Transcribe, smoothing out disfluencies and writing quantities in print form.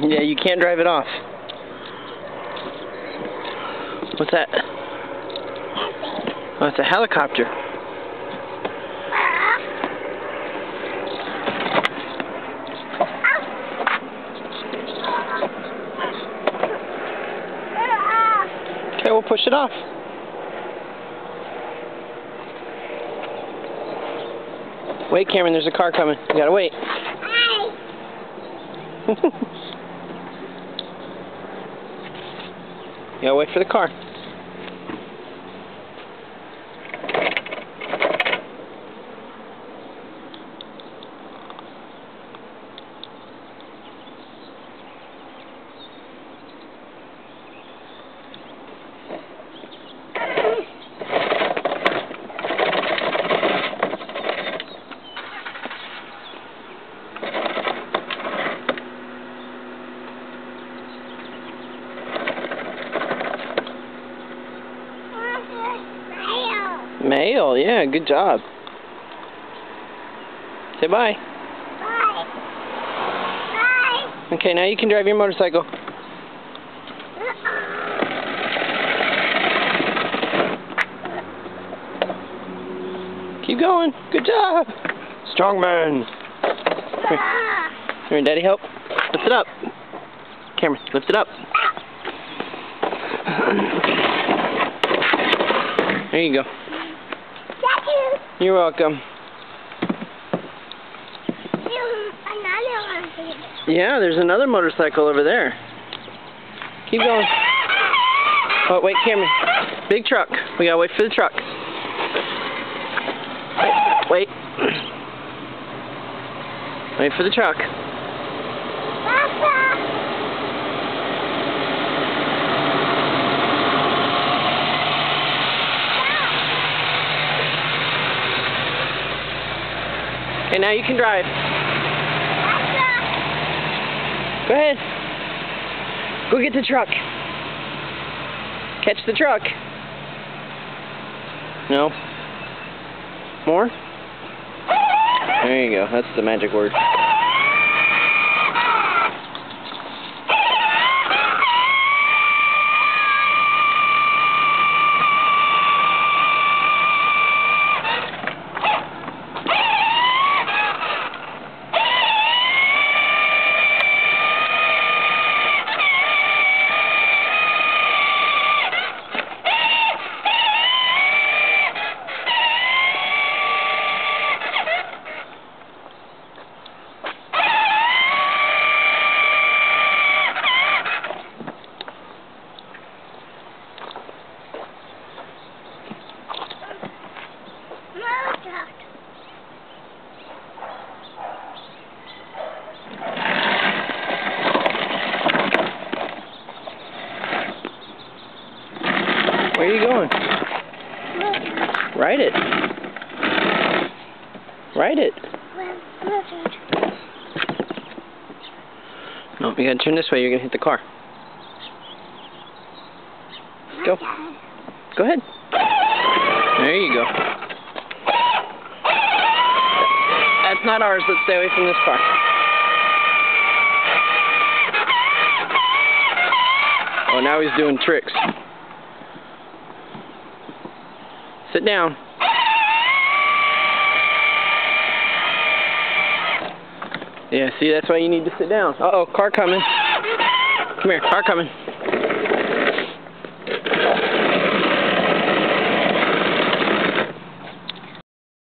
Yeah, you can't drive it off. What's that? Oh, it's a helicopter. Okay, we'll push it off. Wait, Cameron, there's a car coming. You gotta wait. You gotta wait for the car. Mail, yeah, good job. Say bye. Bye. Bye. Okay, now you can drive your motorcycle. Keep going. Good job. Strong man. Come here, Daddy, help. Lift it up. Cameron, lift it up. There you go. You're welcome. Yeah, there's another motorcycle over there. Keep going. Oh, wait, Cameron. Big truck. We gotta wait for the truck. Wait. Wait for the truck. Okay, now you can drive. Go ahead. Go get the truck. Catch the truck. No? More? There you go. That's the magic word. Where are you going? Ride it. Ride it. No, you gotta turn this way, you're gonna hit the car. Go. Go ahead. There you go. That's not ours, let's stay away from this car. Oh, now he's doing tricks. Sit down. Yeah, see, that's why you need to sit down. Uh-oh, car coming. Come here, car coming.